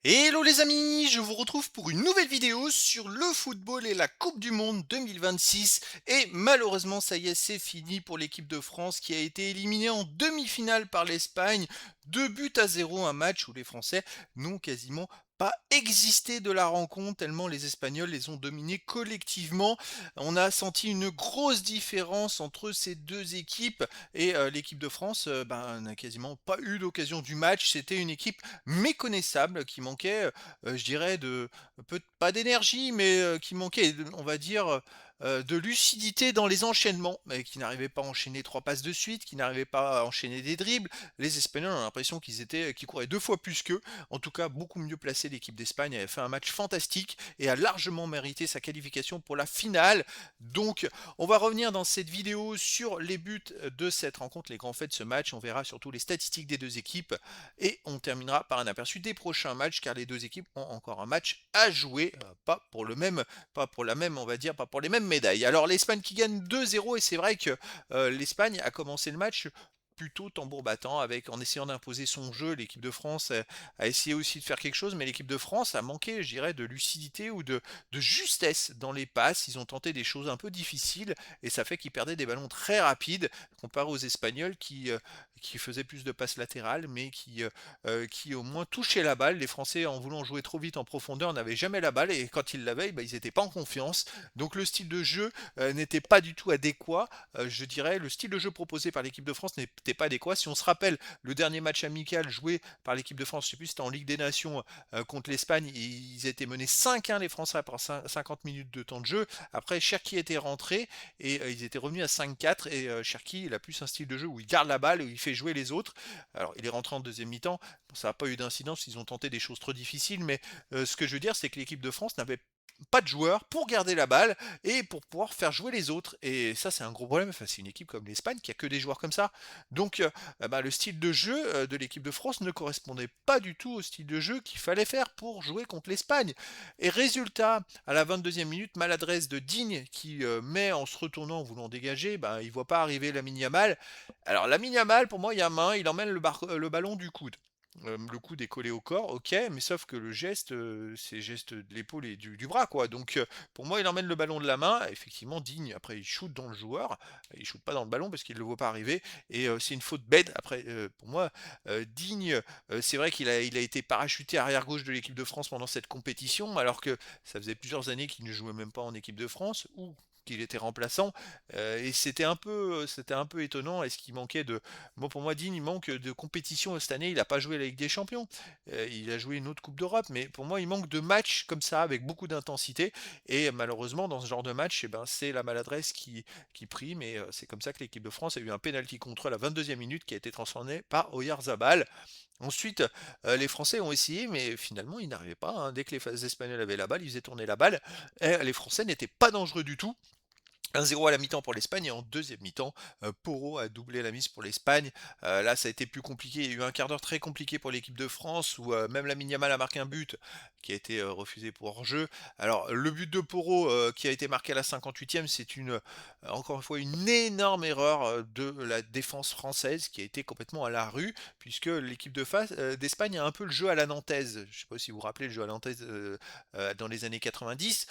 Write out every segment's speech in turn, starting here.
Hello les amis, je vous retrouve pour une nouvelle vidéo sur le football et la Coupe du Monde 2026. Et malheureusement, ça y est, c'est fini pour l'équipe de France qui a été éliminée en demi-finale par l'Espagne. 2 buts à 0, un match où les Français n'ont quasiment pas existé de la rencontre tellement les Espagnols les ont dominés collectivement. On a senti une grosse différence entre ces deux équipes et l'équipe de France n'a quasiment pas eu d'occasion du match. C'était une équipe méconnaissable, qui manquait, je dirais de peut pas d'énergie, mais, qui manquait de on va dire, de lucidité dans les enchaînements, mais qui n'arrivaient pas à enchaîner 3 passes de suite, qui n'arrivaient pas à enchaîner des dribbles. Les Espagnols, on a l'impression qu'ils couraient 2 fois plus qu'eux. En tout cas, beaucoup mieux placée, l'équipe d'Espagne avait fait un match fantastique et a largement mérité sa qualification pour la finale. Donc, on va revenir dans cette vidéo sur les buts de cette rencontre, les grands faits de ce match. On verra surtout les statistiques des 2 équipes et on terminera par un aperçu des prochains matchs car les deux équipes ont encore un match à jouer, pas pour la même, on va dire, pas pour les mêmes médailles. Alors l'Espagne qui gagne 2-0 et c'est vrai que l'Espagne a commencé le match plutôt tambour battant avec en essayant d'imposer son jeu. L'équipe de France a essayé aussi de faire quelque chose, mais l'équipe de France a manqué, je dirais, de lucidité ou de justesse dans les passes. Ils ont tenté des choses un peu difficiles et ça fait qu'ils perdaient des ballons très rapides comparé aux Espagnols qui faisaient plus de passes latérales, mais qui au moins touchaient la balle. Les Français, en voulant jouer trop vite en profondeur, n'avaient jamais la balle et quand ils l'avaient, ils n'étaient pas en confiance. Donc le style de jeu n'était pas du tout adéquat. Je dirais, le style de jeu proposé par l'équipe de France n'était pas adéquat. Si on se rappelle le dernier match amical joué par l'équipe de France, je ne sais plus, c'était en Ligue des Nations contre l'Espagne, ils étaient menés 5-1 les Français après 50 minutes de temps de jeu. Après, Cherki était rentré et ils étaient revenus à 5-4 et Cherki, il a plus un style de jeu où il garde la balle, où il fait jouer les autres. Alors, il est rentré en deuxième mi-temps. Bon, ça n'a pas eu d'incidence, ils ont tenté des choses trop difficiles, mais ce que je veux dire, c'est que l'équipe de France n'avait pas de joueurs pour garder la balle et pour pouvoir faire jouer les autres. Et ça, c'est un gros problème. Enfin, c'est une équipe comme l'Espagne qui a que des joueurs comme ça. Donc, le style de jeu de l'équipe de France ne correspondait pas du tout au style de jeu qu'il fallait faire pour jouer contre l'Espagne. Et résultat, à la 22e minute, maladresse de Digne qui met en se retournant, en voulant dégager, il voit pas arriver Lamine Yamal. Alors Lamine Yamal, pour moi, il y a main, il emmène le ballon du coude. Le coude est collé au corps, ok, mais sauf que le geste, c'est geste de l'épaule et du bras, quoi. Donc, pour moi, il emmène le ballon de la main. Effectivement, Digne, après, il shoot dans le joueur. Il shoot pas dans le ballon parce qu'il ne le voit pas arriver. Et c'est une faute bête. Après, pour moi, Digne, c'est vrai qu'il a été parachuté arrière gauche de l'équipe de France pendant cette compétition, alors que ça faisait plusieurs années qu'il ne jouait même pas en équipe de France ou qu'il était remplaçant. Et c'était un peu étonnant. Est-ce qu'il manquait de Bon, pour moi, Dean, il manque de compétition cette année. Il n'a pas joué la Ligue des Champions. Il a joué une autre Coupe d'Europe. Mais pour moi, il manque de matchs comme ça, avec beaucoup d'intensité. Et malheureusement, dans ce genre de match, c'est la maladresse qui prime. Et c'est comme ça que l'équipe de France a eu un pénalty contre eux à la 22e minute qui a été transformé par Oyarzabal. Ensuite, les Français ont essayé, mais finalement, ils n'arrivaient pas, hein. Dès que les Espagnols avaient la balle, ils faisaient tourner la balle. Et les Français n'étaient pas dangereux du tout. 1-0 à la mi-temps pour l'Espagne et en deuxième mi-temps, Porro a doublé la mise pour l'Espagne. Là, ça a été plus compliqué. Il y a eu un quart d'heure très compliqué pour l'équipe de France où même Lamine Yamal a marqué un but qui a été refusé pour hors-jeu. Alors, le but de Porro qui a été marqué à la 58e, c'est encore une fois une énorme erreur de la défense française qui a été complètement à la rue puisque l'équipe d'Espagne a un peu le jeu à la nantaise. Je ne sais pas si vous vous rappelez le jeu à la nantaise dans les années 90.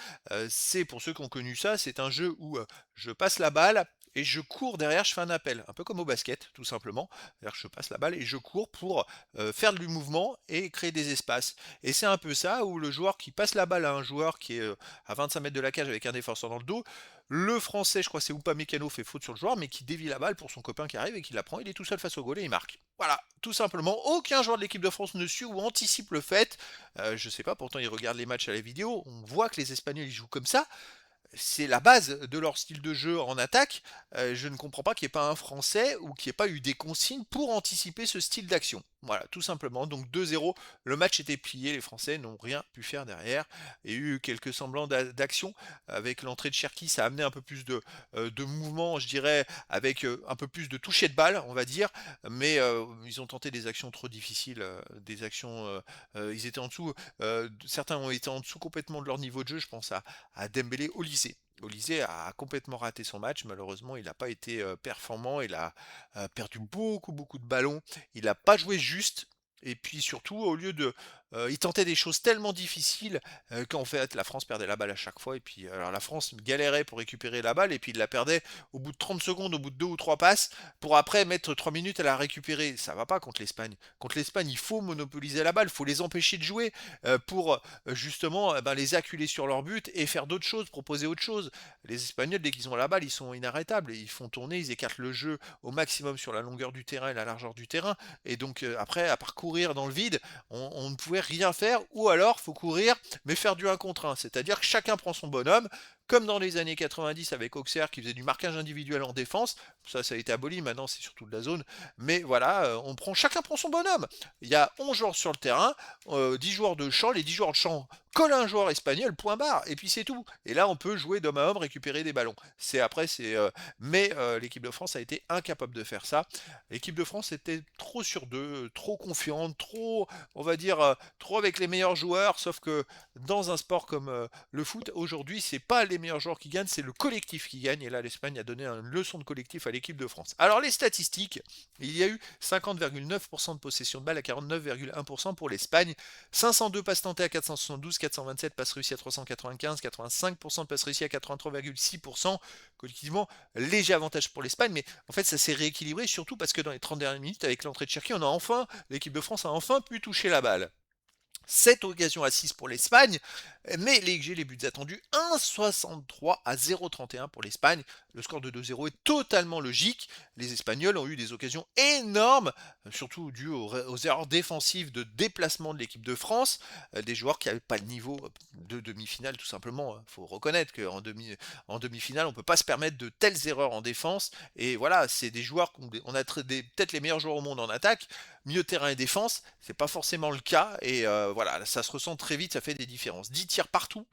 C'est pour ceux qui ont connu ça, c'est un jeu où je passe la balle et je cours derrière, je fais un appel, un peu comme au basket, tout simplement. C'est-à-dire que je passe la balle et je cours pour faire du mouvement et créer des espaces. Et c'est un peu ça où le joueur qui passe la balle à un joueur qui est à 25 mètres de la cage avec un défenseur dans le dos, le français, je crois que c'est Upamecano, fait faute sur le joueur, mais qui dévie la balle pour son copain qui arrive et qui la prend, il est tout seul face au goal et il marque. Voilà, tout simplement. Aucun joueur de l'équipe de France ne suit ou anticipe le fait. Je sais pas, pourtant ils regardent les matchs à la vidéo, on voit que les Espagnols ils jouent comme ça, c'est la base de leur style de jeu en attaque. Je ne comprends pas qu'il n'y ait pas un Français ou qu'il n'y ait pas eu des consignes pour anticiper ce style d'action. Voilà, tout simplement. Donc 2-0, le match était plié, les Français n'ont rien pu faire derrière. Il y a eu quelques semblants d'action avec l'entrée de Cherki, ça a amené un peu plus de mouvement, je dirais, avec un peu plus de toucher de balle, on va dire. Mais ils ont tenté des actions trop difficiles, des actions, ils étaient en dessous. Certains ont été en dessous complètement de leur niveau de jeu. Je pense à Dembélé au lycée. Olysée a complètement raté son match, malheureusement il n'a pas été performant, il a perdu beaucoup beaucoup de ballons, il n'a pas joué juste, et puis surtout au lieu ils tentaient des choses tellement difficiles, qu'en fait la France perdait la balle à chaque fois et puis alors la France galérait pour récupérer la balle et puis ils la perdaient au bout de 30 secondes, au bout de 2 ou 3 passes pour après mettre 3 minutes à la récupérer. Ça va pas contre l'Espagne. Contre l'Espagne, il faut monopoliser la balle, il faut les empêcher de jouer, pour, justement, ben, les acculer sur leur but et faire d'autres choses, proposer autre chose. Les Espagnols, dès qu'ils ont la balle, ils sont inarrêtables. Ils font tourner, ils écartent le jeu au maximum sur la longueur du terrain et la largeur du terrain. Et donc, après, à part courir dans le vide, on ne pouvait rien faire. Ou alors, faut courir, mais faire du 1 contre 1. C'est-à-dire que chacun prend son bonhomme, comme dans les années 90 avec Auxerre qui faisait du marquage individuel en défense. Ça a été aboli, maintenant c'est surtout de la zone. Mais voilà, chacun prend son bonhomme. Il y a 11 joueurs sur le terrain, 10 joueurs de champ, les 10 joueurs de champ collent un joueur espagnol, point barre, et puis c'est tout. Et là, on peut jouer d'homme à homme, récupérer des ballons. Mais l'équipe de France a été incapable de faire ça. L'équipe de France était trop sur deux, trop confiante, trop, on va dire, trop avec les meilleurs joueurs. Sauf que dans un sport comme le foot, aujourd'hui, c'est pas les meilleurs joueurs qui gagnent, c'est le collectif qui gagne. Et là, l'Espagne a donné une leçon de collectif à l'équipe de France. Alors les statistiques, il y a eu 50,9% de possession de balle à 49,1% pour l'Espagne, 502 passes tentées à 472, 427 passes réussies à 395, 85% de passes réussies à 83,6%. Collectivement, léger avantage pour l'Espagne, mais en fait ça s'est rééquilibré surtout parce que dans les 30 dernières minutes, avec l'entrée de Cherki, l'équipe de France a enfin pu toucher la balle. 7 occasions à 6 pour l'Espagne, mais les buts attendus 1,63 à 0,31 pour l'Espagne. Le score de 2-0 est totalement logique. Les Espagnols ont eu des occasions énormes, surtout dues aux erreurs défensives de déplacement de l'équipe de France, des joueurs qui n'avaient pas le niveau de demi-finale tout simplement. Il faut reconnaître qu'en demi-finale, on ne peut pas se permettre de telles erreurs en défense. Et voilà, c'est des joueurs, on a peut-être les meilleurs joueurs au monde en attaque, milieu de terrain et défense, c'est pas forcément le cas. Et voilà, ça se ressent très vite, ça fait des différences. 10 tirs partout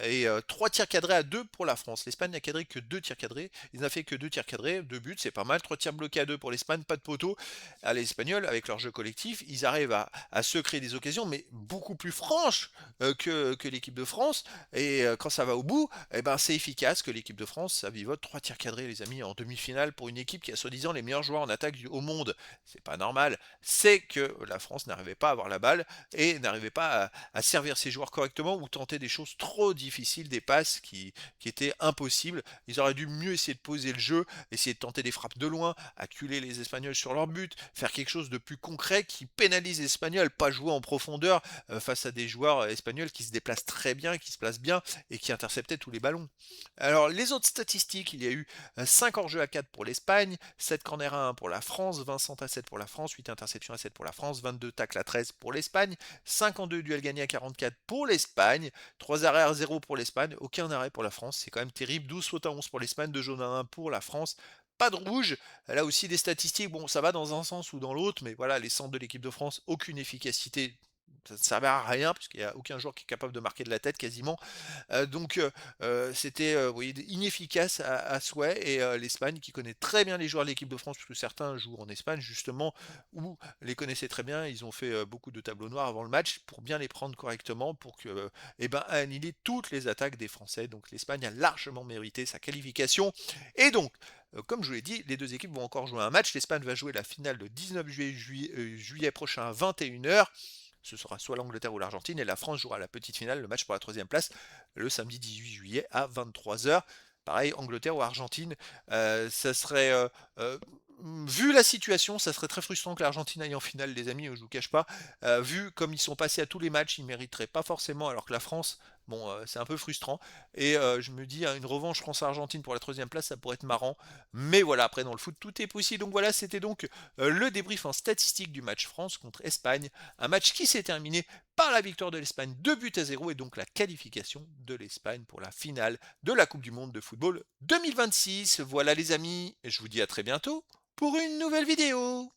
et 3 tirs cadrés à 2 pour la France. L'Espagne n'a cadré que 2 tirs cadrés. Il n'a fait que 2 tirs cadrés, 2 buts, c'est pas mal. 3 tirs bloqués à 2 pour l'Espagne, pas de poteau. Les Espagnols, avec leur jeu collectif, ils arrivent à se créer des occasions, mais beaucoup plus franches que l'équipe de France. Et quand ça va au bout, eh ben, c'est efficace que l'équipe de France, ça vivote 3 tirs cadrés, les amis, en demi-finale pour une équipe qui a soi-disant les meilleurs joueurs en attaque au monde. C'est pas normal. C'est que la France n'arrivait pas à avoir la balle et n'arrivait pas à servir ses joueurs correctement ou tenter des choses trop difficiles, des passes qui étaient impossibles. Ils auraient dû mieux essayer de poser le jeu, essayer de tenter des frappes de loin, acculer les Espagnols sur leur but, faire quelque chose de plus concret qui pénalise les Espagnols, pas jouer en profondeur face à des joueurs espagnols qui se déplacent très bien, qui se placent bien et qui interceptaient tous les ballons. Alors les autres statistiques, il y a eu 5 hors-jeu à 4 pour l'Espagne, 7 corners à 1 pour la France, 20 centres à 7 pour la France, 8 interceptions à 7 pour la France, 22 tacles à 13 pour l'Espagne, 52 duels gagnés à 44 pour l'Espagne, 3 arrêts à 0 pour l'Espagne, aucun arrêt pour la France, c'est quand même terrible, 12 fautes à 11 pour l'Espagne, 2 jaunes à 1 pour la France, pas de rouge, là aussi des statistiques, bon ça va dans un sens ou dans l'autre, mais voilà, les centres de l'équipe de France, aucune efficacité, ça ne servait à rien, puisqu'il n'y a aucun joueur qui est capable de marquer de la tête quasiment. C'était oui, inefficace à souhait. Et l'Espagne, qui connaît très bien les joueurs de l'équipe de France, puisque certains jouent en Espagne, justement, où les connaissaient très bien. Ils ont fait beaucoup de tableaux noirs avant le match pour bien les prendre correctement, pour que, eh ben, annihiler toutes les attaques des Français. Donc l'Espagne a largement mérité sa qualification. Et donc, comme je vous l'ai dit, les deux équipes vont encore jouer un match. L'Espagne va jouer la finale le 19 juillet prochain à 21h. Ce sera soit l'Angleterre ou l'Argentine, et la France jouera la petite finale, le match pour la troisième place, le samedi 18 juillet à 23h. Pareil, Angleterre ou Argentine, ça serait, vu la situation, ça serait très frustrant que l'Argentine aille en finale, les amis, je vous cache pas. Vu comme ils sont passés à tous les matchs, ils mériteraient pas forcément, alors que la France, bon, c'est un peu frustrant. Et je me dis, hein, une revanche France-Argentine pour la troisième place, ça pourrait être marrant. Mais voilà, après dans le foot, tout est possible. Donc voilà, c'était donc le débrief en statistique du match France contre Espagne. Un match qui s'est terminé par la victoire de l'Espagne 2 buts à 0 et donc la qualification de l'Espagne pour la finale de la Coupe du Monde de football 2026. Voilà les amis, je vous dis à très bientôt pour une nouvelle vidéo.